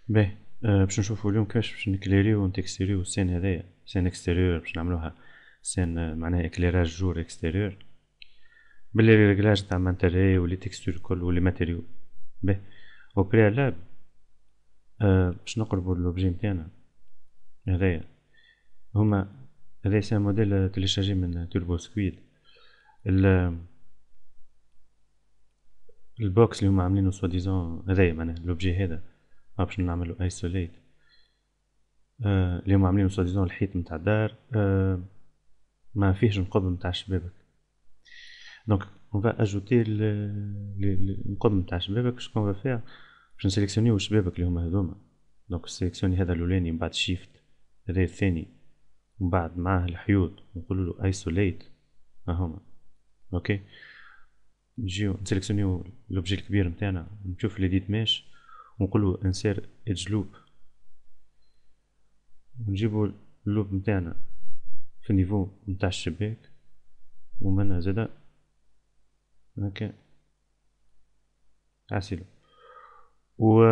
باهي. باش نشوفو اليوم كيفاش باش نكليريو ونتكستيريو السين هذايا، سين اكستيريور باش نعملوها سين معناها اكليراج جور اكستيريور باللي ريغلاج تاع مانتري ولي تكستور الكل ولي ماتيريو. باهي. او بريالاب باش نقربو لوبجي نتاعنا هذايا هما. هذايا سي موديل تيليشارجي من توربو سكويد. البوكس اللي هما عاملينو سوا ديزون هذايا معناها لوبجي هذا باش نعملو ايسوليت اللي هما عاملينو سوا ديزون الحيط نتاع الدار ما فيهش نقب نتاع الشبابك. دونك on va ajouter النقب نتاع الشبابك. شكون va faire باش نسيليكسيونيو الشبابك اللي هما هذوما. دونك سيليكسيوني هذا الاولاني من بعد شيفت هذا الثاني من بعد معاه الحيوط نقولوا له ايسوليت ها هما. اوكي نجيو نسيليكسيونيو لوبجي الكبير نتاعنا نشوف لي ديت ماش ونقولوا انسير ايدج لوب ونجيبو اللوب نتاعنا في النيفو نتاع الشباك ومنها زادا هكا عسيلو و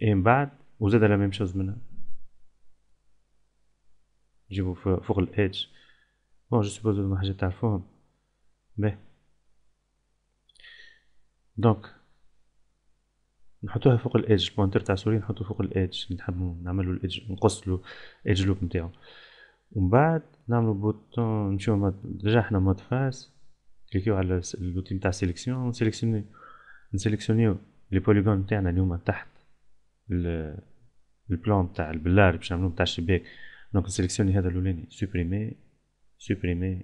ايه من بعد وزاد لا ميم شوز منها نجيبو فوق الايدج. بون جو سوبوز هما حاجات تعرفوهم. باهي. دونك نحطوها فوق الايدج بوانتر تاع سوري نحطو فوق الايدج نحبو نعملو الايدج نقصلو ايدج لوب نتاعو ومن بعد نعملو بوطون نمشيو مود ديجا حنا مود فاس كليكيو على اللوتي نتاع سيليكسيون نسيليكسيونيو لي بوليغون نتاعنا اللي هما تحت البلان تاع البلار باش نعملو نتاع الشباك. دونك نسيليكسيوني هذا الاولاني سوبريمي سوبريمي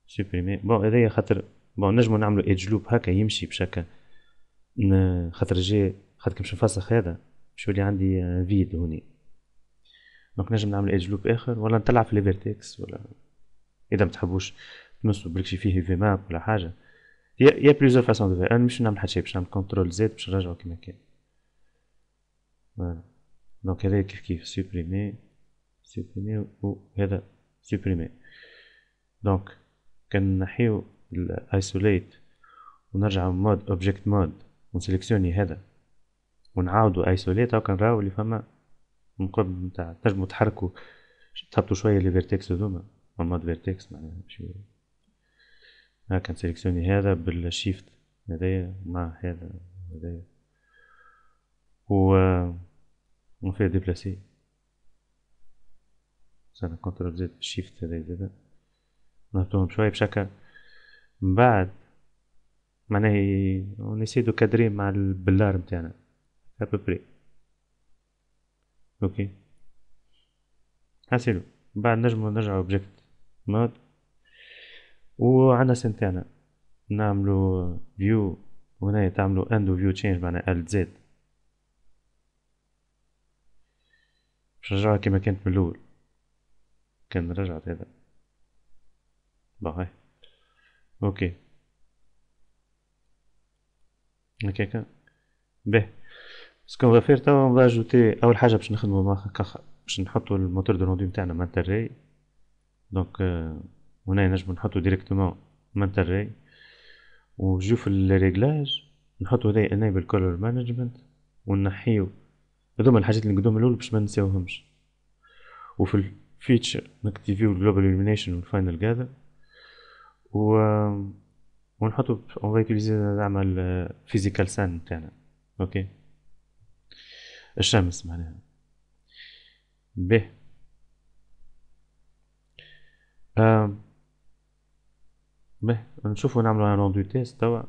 سوبريمي. بون هذايا خاطر بون نجمو نعملو ايدج لوب هكا يمشي باش هكا خاطر جي خاطر كي باش نفسخ هذا باش يولي عندي فيد هوني. دونك نجم نعمل ايدج لوب اخر ولا نطلع في لي فيرتكس ولا اذا متحبوش تنصو بركشي فيه في ماب ولا حاجه. يا بليزيور فاسون دو فير. انا مش نعمل حتى شي باش نعمل كنترول زد باش نرجعو كيما كان. فوالا. دونك هذا كيف كيف سوبريمي سوبريمي وهذا سوبريمي. دونك كنحيو الايسوليت ونرجعو مود اوبجيكت مود ونسيليكسيوني هذا ونعاودو ايسوليت هاكا نراو اللي فما نقب نتاع تنجمو تحركو تهبطو شويه لي فيرتكس هذوما مود فيرتكس معناها باش هاكا نسيليكسيوني هذا بالشيفت هذايا مع هذايا و نفيه ديبلاسي سنة كنترول زد بالشيفت هذايا زادا نهبطوهم شوية باش هكا من بعد معناها نسيدو كادري مع البلار نتاعنا ابوبري. اوكي حاسيلو من بعد نجمو نرجعو اوبجيكت مود وعندنا سين تاعنا نعملو فيو وهنايا تعملو اندو فيو تشينج معناها الت زد باش نرجعوها كيما كانت من الاول كان رجعت هذا. باهي اوكي هكاكا. باهي. سكون فا فير توا اون فا اجوتي اول حاجه باش نخدمو مع باش نحطو الموتور دو روندو نتاعنا مانتري. دونك هنا نجمو نحطو ديريكتومون مانتري ونجيو في لي ريغلاج نحطو هذايا enable color management ونحيو هذوما الحاجات اللي نقدوم الاول باش ما نساوهمش. وفي الفيتشر نكتيفيو الجلوبال illumination والفاينل جاذر و ونحطو اون فا يوتيليزي نعمل فيزيكال سان نتاعنا. اوكي الشمس معناها. به به نشوفو نعملو ان روندو تيست توا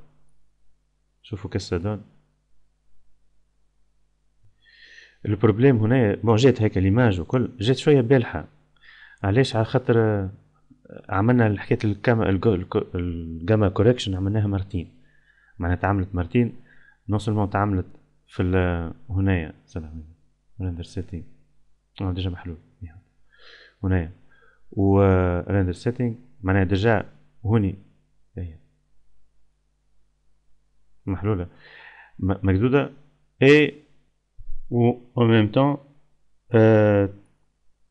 نشوفو كيس سا دون. البروبليم هنا بون جات هيك ليماج وكل جات شويه بالحه. علاش؟ على خاطر عملنا حكايه الجاما كوريكشن عملناها مرتين معناها تعملت مرتين. نون سولمون تعملت في هنايا سلام ريندر سيتينغ ديجا محلول هنايا و ريندر سيتينغ معناها ديجا هوني هي محلوله مقدوده اي و en même temps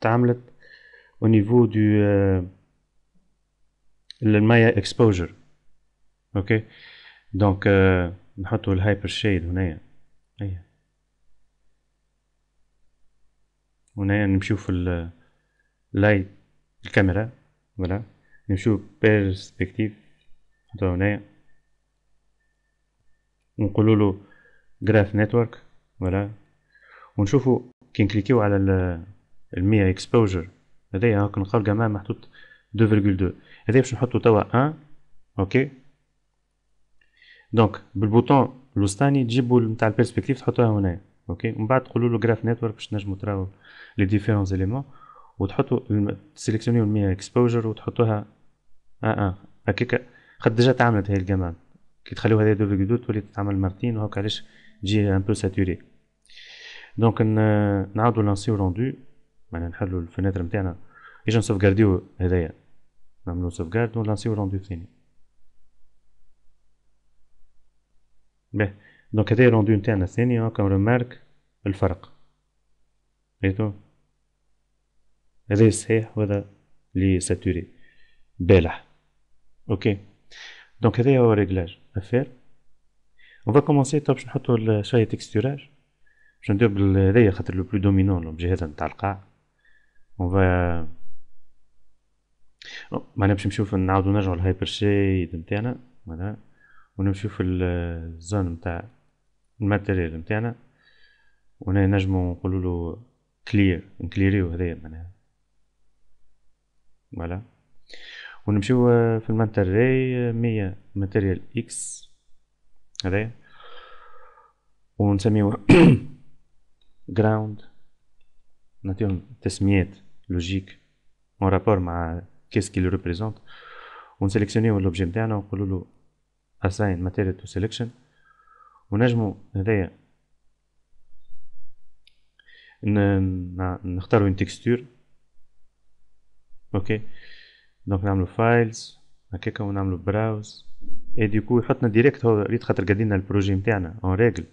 تعملت au niveau du المايا اكسبوجر. اوكي دونك نحطو الهايبر شيد هنايا هي هنا نمشيو في اللايت الكاميرا، فوالا نمشيو بيرسبكتيف نحطوها هنايا، ونقولوا له جراف نتورك، فوالا ونشوفوا كي نكليكيو على المية اكسبوجر هذايا هاك نلقاو الجماعة محطوط 2.2 هذايا باش نحطو توا 1. اوكي دونك بالبوطون الوسطاني تجيبو نتاع البيرسبكتيف تحطوها هنايا. اوكي ومن بعد تقولوا له جراف نتورك باش تنجمو تراو لي ديفيرون زيليمون، وتحطوا تسيليكسيونيو المية اكسبوجر وتحطوها هكاك. خد ديجا تعملت هاي الجماعة كي تخليو هذا 2.2 تولي تتعمل مرتين وهاك علاش تجي ان بو ساتوري. دونك نعاودو لانسيو روندو، معناها نحلو الفناتر نتاعنا يجي نسوفغارديو هذايا، نعملو سوفغارد ونلانسيو روندو ثاني. باهي دونك هذايا روندو نتاعنا الثاني، هاكا ريمارك الفرق ريتو هذايا صحيح وهذا لي ساتوري بالح. اوكي دونك هذايا هو ريغلاج افير. اون فا كومونسي تو باش نحطو شوية تكستوراج باش ندير بالهذايا خاطر لو بلو دومينون لوبجي هذا نتاع القاع. اون فا معناها باش نمشيو نعاودو نرجعو للهايبر شيد نتاعنا معناها، ونمشيو في الزون نتاع الماتيريال نتاعنا، وهنا نجمو نقولولو كلير نكليريو هذايا معناها فوالا. ونمشيو في الماتيريال 100 ماتيريال اكس هذايا، ونسميو جراوند نعطيهم تسميات لوجيك اون رابور مع كيس كي لو ريبريزونت، ونسيليكسيونيو لوبجي نتاعنا ونقولولو assign material to selection، ونجمو هذايا نختارو une texture. اوكي دونك نعملو فايلز هكاكا ونعملو براوز اي ديكو يحطنا ديريكت، هو ريت خاطر قادينا البروجي نتاعنا اون ريغل،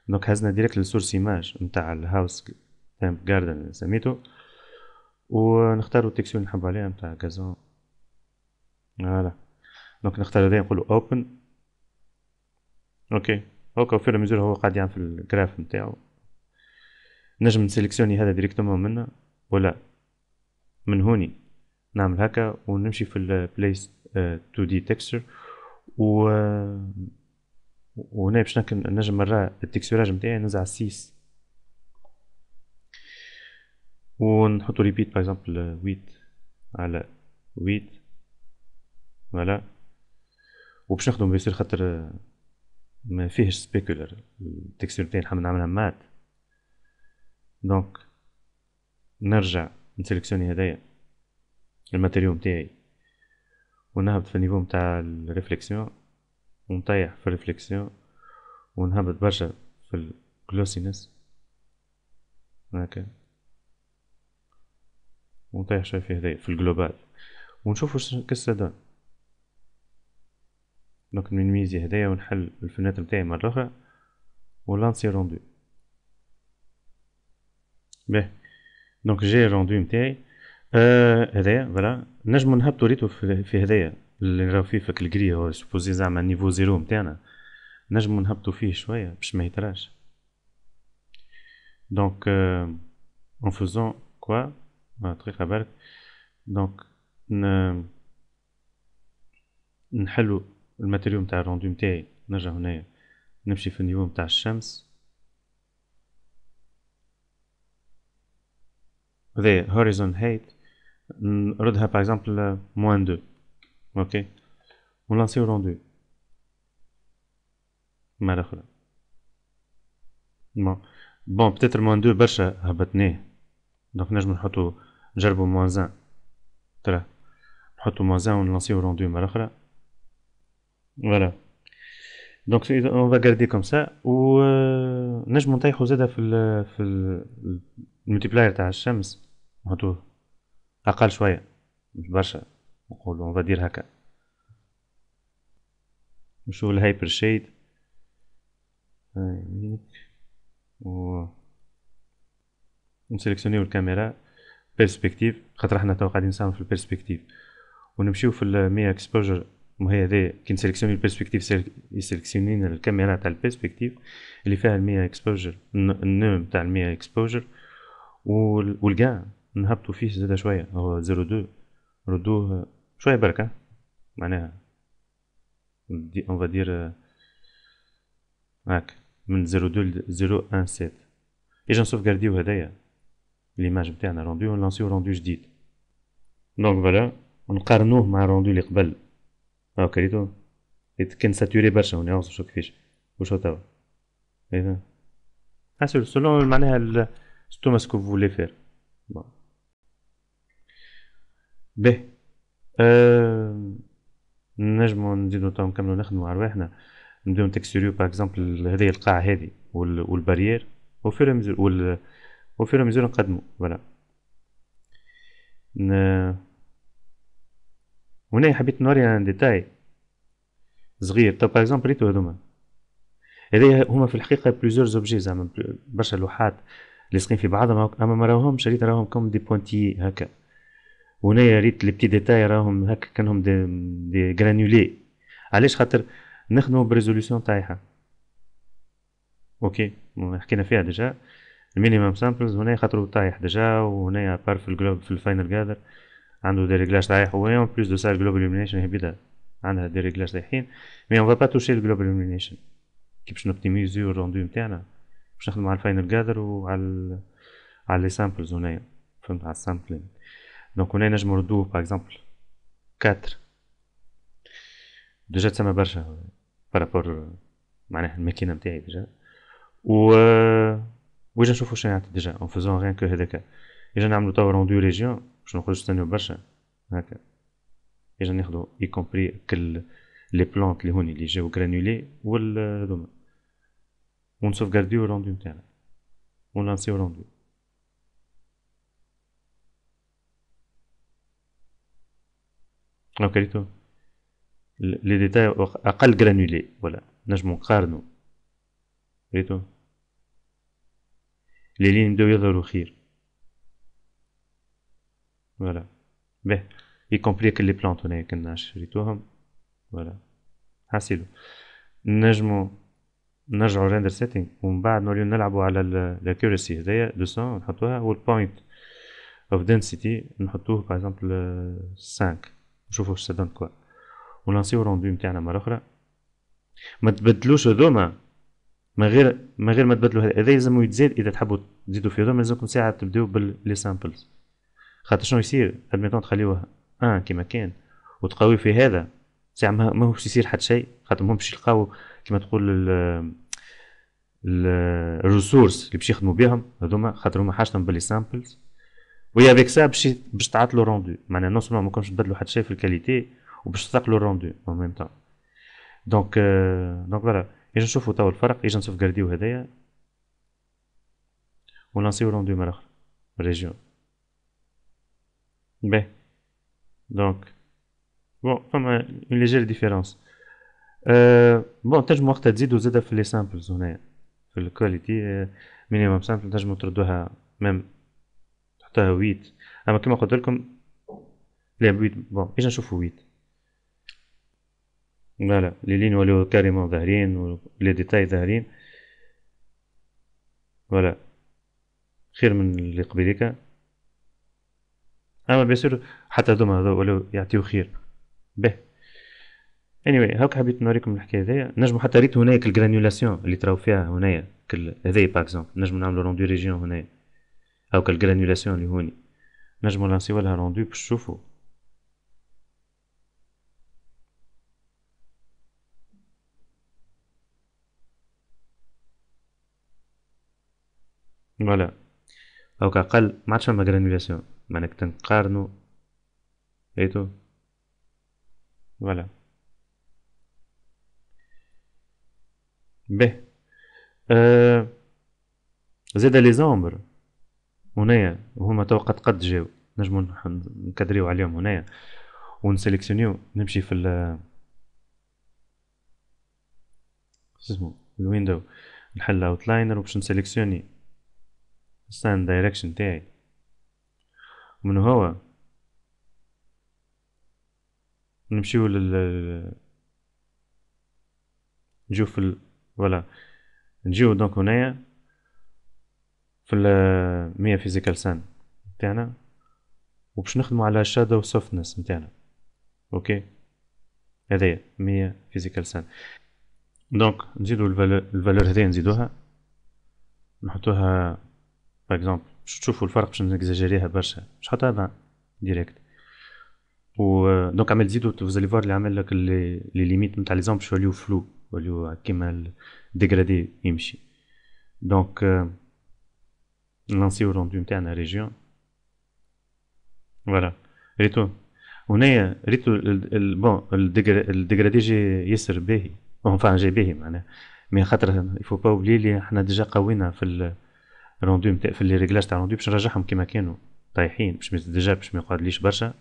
دونك هزنا ديريكت للسورس ايماج نتاع الهاوس تامب جاردن سميتو، ونختارو التكستور اللي نحبو عليها نتاع غازون فوالا. دونك نختار هذايا نقولو اوبن. اوكي هوكا في ميزور هو قاعد يعمل في الجراف نتاعو، نجم نسيليكسيوني هذا ديريكتومون منا ولا من هوني نعمل هكا ونمشي في البليس 2 دي تكستشر وهنا باش نجم مرة التكستوراج نتاعي نزع 6 ونحطو ريبيت باغ اكزومبل 8 على 8 فوالا. وباش نخدم بيصير خاطر ما فيهش سبيكولر التكستور نتاعي نحب نعملها مات، دونك نرجع نسيليكسيوني هدايا الماتيريو نتاعي ونهبط في النيفو نتاع الريفليكسيون ونطيح في الريفليكسيون ونهبط برشا في الجلوسينس هكا ونطيح شوي في هدايا في الجلوبال ونشوفو كيس دون. دونك نمينيميزي هدايا ونحل الفناتر نتاعي مرة أخرى ولانسي روندو. باهي دونك جاي الروندو نتاعي هدايا فوالا. نجمو نهبطو ريتو في هدايا اللي نراو فيه فك الكري هو سوبوزي زعما نيفو زيرو نتاعنا، نجمو نهبطو فيه شوية باش ما يتراش. دونك en faisant quoi دقيقة برك. دونك نحلو الماتيريو نتاع الروندو نتاعي، نرجع هنايا نمشي في النيفو نتاع الشمس هذايا هوريزون هايت نردها باغ اكزومبل موان 2. اوكي ونلانسيو روندو مرة أخرى. بون بتاتر موان 2 برشا هبطناه، دونك نجمو نحطو نجربو موان 1 ترى نحطو موان 1 ونلانسيو روندو مرة أخرى فوالا. دونك اون فا غاردي كوم سا و نجمو نطيحو زادا في الملتيبلاير تاع الشمس نحطوه اقل شويه مش برشا، نقولو اون فا دير هكا. نشوفو الهايبر شيد و نسيليكسيونيو الكاميرا بيرسبكتيف خاطر احنا تو قاعدين نساهمو في البيرسبكتيف، ونمشيو في المية اكسبوجر وهي هذايا كي نسيليكسيوني البيرسبكتيف يسيليكسيونينا الكاميرا تاع البيرسبكتيف اللي فيها المية اكسبوجر النوم تاع المية اكسبوجر، والكاع نهبطوا فيه زاده شويه، هو 02 ردوه شويه بركه معناها اون فادير هاك من 02 ل 017 اجا نسوفغارديو هدايا ليماج نتاعنا روندو ونلانسيو روندو جديد. دونك فوالا نقارنوه مع الروندو اللي قبل. هاكا ريتو كان ساتوري برشا ونعرف شو كيفاش وشو توا اذا حسب سولون معناها ستو ما سكو فولي فير. به أه... نجمو نزيدو تو نكملو نخدمو على رواحنا، نبداو نتكستوريو باغ اكزومبل هذه القاعة هذه والبارير وفير مزور وفير مزور نقدمو فوالا. هنا حبيت نوري ان ديتاي صغير. تو باغ اكزومبل ريتو هذوما هذيا هما في الحقيقة بليزيور زوبجي زعما برشا لوحات لاصقين في بعضهم اما ما راهمش، ريت راهم كوم دي بوانتي هكا. وهنايا ريت لي بتي ديتاي راهم هكا كانهم دي جرانيولي. علاش؟ خاطر نخدمو بريزوليسيون طايحة. اوكي حكينا فيها ديجا المينيمم سامبلز هنا خاطر طايح ديجا، وهنايا بار في الجلوب في الفاينل جاذر عنده دي ريغلاج طايح، و اون بلوس دو سا الجلوبال illumination هي بدا عندها دي ريغلاج طايحين. مي اون فا با توشي الجلوبال illumination كي باش نوبتيميزيو الروندو نتاعنا باش نخدمو على الفاينل جاذر على لي سامبلز هنايا، فهمت، على السامبلين. دونك هنا نجمو نردوه باغ اكزومبل 4 ديجا تسمى برشا بارابور معناها الماكينة نتاعي ديجا. و ويجا نشوفو شنو يعطي ديجا اون فوزون غيان كو هذاكا. يجا نعملو توا روندو ريجيون باش منقعدوش نستناو برشا هاكا. يجا ناخدو اي كومبري كل لي بلونط اللي هوني اللي جاو غرانولي هذوما ونسوفغارديو الروندو نتاعنا ونلانسيو روندو. هاكا ريتو لي ديتاي اقل غرانولي ولا نجمو نقارنو ريتو لي لين بداو يظهرو خير فوالا. باهي اي كومبري كل لي بلونط هنايا كنا شريتوهم فوالا حاسيلو. نجمو نرجعو ريندر سيتينغ ومن بعد نوليو نلعبو على الاكيورسي هذايا 200 نحطوها، والبوينت اوف دنسيتي نحطوه باغ اكزومبل 5 نشوفو واش سا كوا، ونلانسيو روندو نتاعنا مرة أخرى. ما تبدلوش هذوما ما غير ما تبدلو هذا يلزمو يتزاد. إذا تحبو تزيدو في هذوما لازمكم ساعة تبداو باللي سامبلز. خاطر شنو يصير ادميتون تخليوه كيما كان وتقوي في هذا ساعة ما هوش يصير حتى شيء، خاطر مهم باش يلقاو كيما تقول الريسورس اللي باش يخدموا بهم هذوما، خاطر هما حاجتهم باللي سامبلز. ويا افيك سا باش تعطلوا روندو، معناها نون سولمون ماكمش تبدلوا حتى شيء في الكاليتي وباش تثقلوا الروندو اون ميم طون. دونك فوالا يجي نشوفوا توا الفرق. يجي نشوف كارديو هذايا ونلانسيو روندو مرة أخرى ريجيون. باهي دونك بون فما اون ليجير ديفيرونس. بون تنجمو وقتها تزيدو زادا في لي سامبلز هنايا في الكواليتي. مينيموم سامبل تنجمو تردوها ميم تحطوها 8. اما كيما قلت لكم لا 8 بون اجا نشوفو 8. لا لي لين ولاو كاريمون ظاهرين ولي ديتاي ظاهرين فوالا خير من اللي قبيليكا. اما بيسير حتى هذوما ولاو يعطيو خير. به anyway هاك حبيت نوريكم الحكايه هذيا. نجمو حتى ريت هنايا الجرانيولاسيون اللي تراو فيها هنايا هذايا باغ اكزومبل نجمو نعملو روندو ريجيون هنايا هاك الجرانيولاسيون اللي هوني نجمو نلانسيو لها روندو باش تشوفو. فوالا هاك اقل ما عادش فما جرانيولاسيون معناها تنقارنو ايتو فوالا. به زادا لي زومبر هنايا هما تو قد جاو نجمو نكادريو عليهم هنايا ونسيليكسيونيو. نمشي في اسمه الويندو نحل اوتلاينر وباش نسيليكسيوني الساند دايركشن تاعي ومن هو نمشيو نجيو في فوالا نجيو دونك هنايا في 100 فيزيكال سان نتاعنا، وباش نخدمو على شادو سوفتنس نتاعنا. اوكي، هذايا 100 فيزيكال سان. دونك نزيدو الفالور هذيا نزيدوها، نحطوها باغ اكزومبل باش تشوفوا الفرق، باش نكزاجيريها برشا، باش نحطها 20 ديريكت. و دونك عمل تزيدو فوزالي فوار اللي عمل لك لي ليميت نتاع لي زامب باش يوليو فلو، يوليو كيما الديغرادي يمشي. دونك نلانسيو روندو نتاعنا ريجيون. فوالا ريتو هنايا ريتو بون الديغرادي جي ياسر باهي، انفان جاي باهي معناها، مي خاطر يفو با اوبلي لي احنا ديجا قوينا في الروندو نتاع في لي ريغلاج تاع الروندو باش نرجعهم كيما كانوا طايحين، باش ديجا باش ما يقعدليش برشا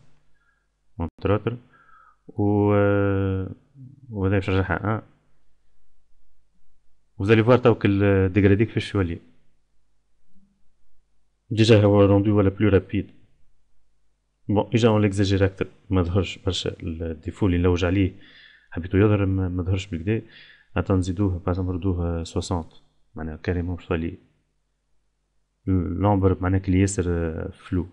مونتروتر. و وهذا باش نرجعها وزالي فوار توك الديغرادي كيفاش يولي. ديجا هو روندو ولا بلو رابيد. بون اجا اون ليكزاجير اكتر، ما ظهرش برشا الديفو اللي نلوج عليه حبيتو يظهر، ما ظهرش بكدا. عطا نزيدوه باغ نردوه 60 معناها كاريمون باش تولي لومبر معناها كلي ياسر فلو.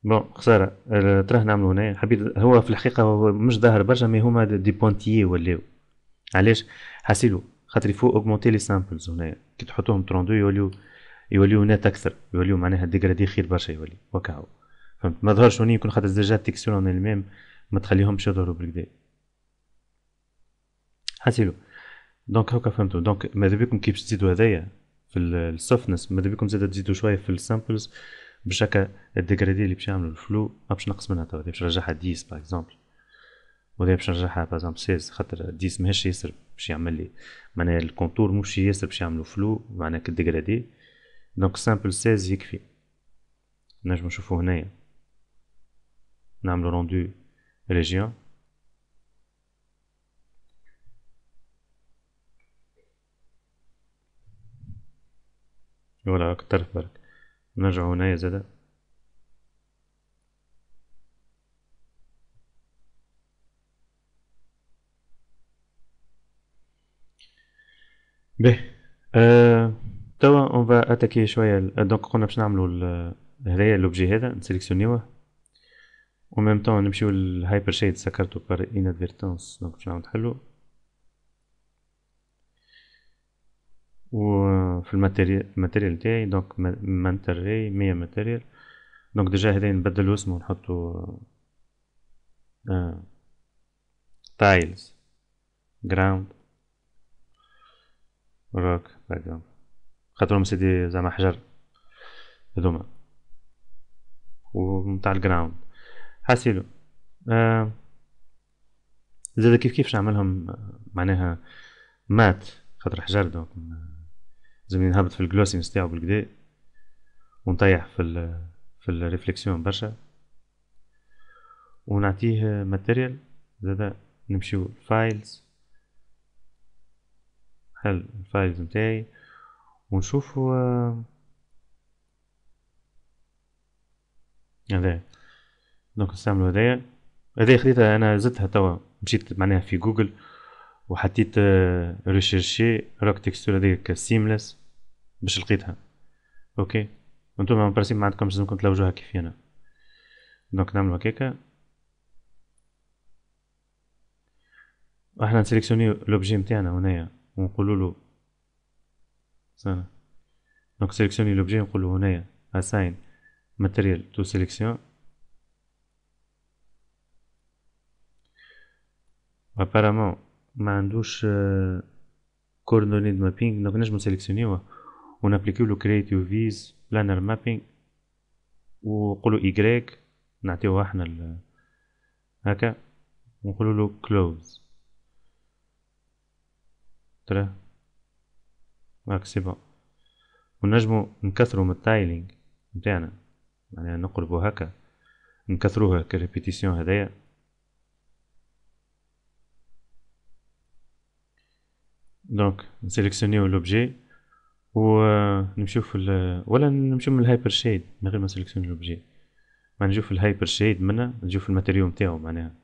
بون خسارة تراه نعملو هنايا، حبيت هو في الحقيقة هو مش ظاهر برشا، مي هما دي بونتيي ولاو. علاش حاسيلو خاطر يفو اوغمونتي لي سامبلز هنايا، كي تحطوهم 32 يوليو نات اكثر، يوليو معناها ديغرادي خير برشا يولي وكاو. فهمت؟ ما ظهرش هوني يكون خاطر ديجا التكستور اون الميم ما تخليهمش يظهروا بالكدا. حاسيلو دونك هاكا فهمتوا. دونك ماذا بيكم كي باش تزيدوا هذايا في السوفتنس، ماذا بيكم زاد تزيدوا شويه في السامبلز باش هكا الديغرادي اللي باش يعملوا الفلو ما باش نقص منها. توا باش نرجعها 10 باغ اكزومبل، وهذا باش نرجعها باغ اكزومبل 16 خاطر 10 ماهيش ياسر باش يعمل لي معناها الكونتور مش ياسر باش يعملوا فلو معناها كالديغرادي. دونك سامبل 16 يكفي. نجم نشوفو هنايا نعملو روندو ريجيون. ولا كتر برك نرجعو هنايا زادا. باهي توا اون فا اتاكي شويه دونك قلنا باش نعملو هذايا لوبجي هذا نسيليكسيونيوه، و ميم طون نمشيو للهايبر شيد سكرتو بار انادفيرتونس. دونك باش نعاود نحلو و في الماتيريال نتاعي دونك مانتري 100 ماتيريال. دونك ديجا هذا نبدلو اسمو نحطو تايلز جراوند روك باك جراوند، خاطرهم سيدي زعما حجر هذوما، ومتاع الجراوند حاسيلو. زاد كيف كيفاش نعملهم معناها مات خاطر حجر، دونك لازمني نهبط في الجلوسينس تاعو بالكدا ونطيح في الريفليكسيون برشا ونعطيه ماتيريال. زادا نمشيو فايلز، حل الفايلز نتاعي ونشوفو هذايا. دونك نستعملو هذايا خديتها انا زدتها توا، مشيت معناها في جوجل وحطيت ريشيرشي روك تكستور هذيك سيملس باش لقيتها. اوكي وانتوما برسيم ما عندكمش لازمكم تلوجوها كيفي انا. دونك نعملو هكاكا، احنا نسيليكسيونيو لوبجي نتاعنا هنايا ونقولولو سنة. دونك سيليكسيوني لوبجي نقولو هنايا assign material to selection. apparemment ما عندوش coordinate mapping، دونك نجمو نسيليكسيونيوه ونابليكيولو create UVs planar mapping ونقولو Y نعطيوه احنا هكا ونقولولو close. ترى هاك سي بون. ونجمو نكثرو من التايلينغ نتاعنا، يعني نقربو هكا نكثروها كريبيتيسيون هذايا. دونك نسيليكسيونيو لوبجي ونمشيو ولا نمشيو من الهايبر شيد من غير ما نسيليكسيونيو لوبجي، ما نجيو في الهايبر شيد منا نجيو في الماتيريو نتاعو معناها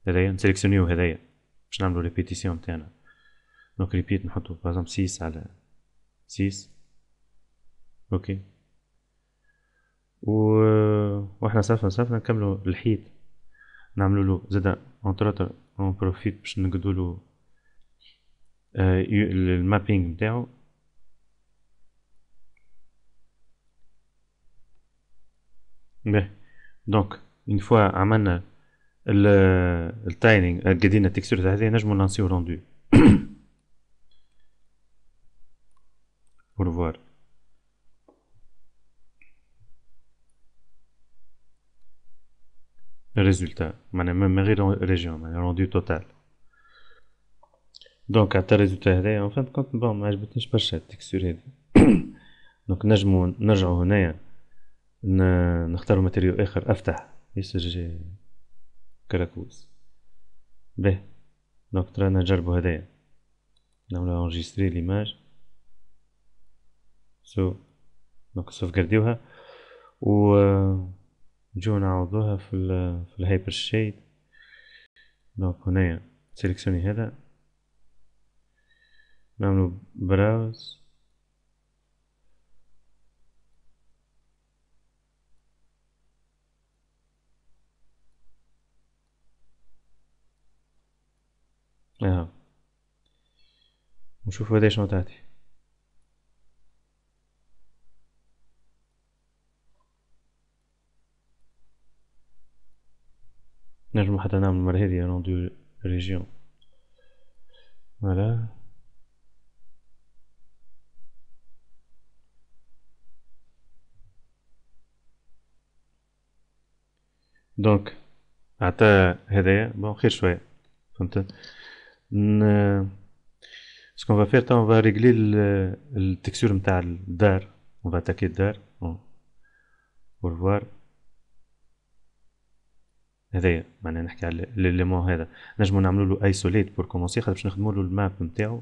هذايا نسيليكسيونيو هذايا باش نعملو ريبيتيسيون نتاعنا. دونك ريبيت نحطو بارزومبل 6 على 6. اوكي. واحنا صرفنا نكملوا الحيط، نعملوا له زادا اون تروتر اون بروفيت باش نقدوا له المابينغ نتاعو. باهي دونك اون فوا عملنا التايلينغ قدينا التكستور هذه، نجمو نلانسيو روندو. au revoir. الريزولتا معناها من غير ريجيون، معناها روندو توتال. دونك عطا الريزولتا هذايا اون فان كونت بون ما عجبتنيش برشا التكستور هذي. دونك نجمو نرجعو هنايا نختارو ماتيريو اخر افتح يسجل كراكوز. باهي دونك ترانا نجربو هدايا، نعملو انجستري ليماج دونك سوفغارديوها و نجيو نعوضوها في الهايبر شيد. دونك هنايا سيليكسيوني هذا، نعملو براوز ونشوفو هذا شنو تعطي. نجمو حتى نعمل مرة هذي روندو ريجيون. فوالا دونك عطا هدايا بون خير شوية، فهمت. ce qu'on va faire on va régler le texture نتاع الدار. on va attaquer الدار pour voir هذايا معناها نحكي على ليليمون هذا، نجمو نعملو له ايسوليت بور كومونسي خاطر باش نخدمو له الماب نتاعو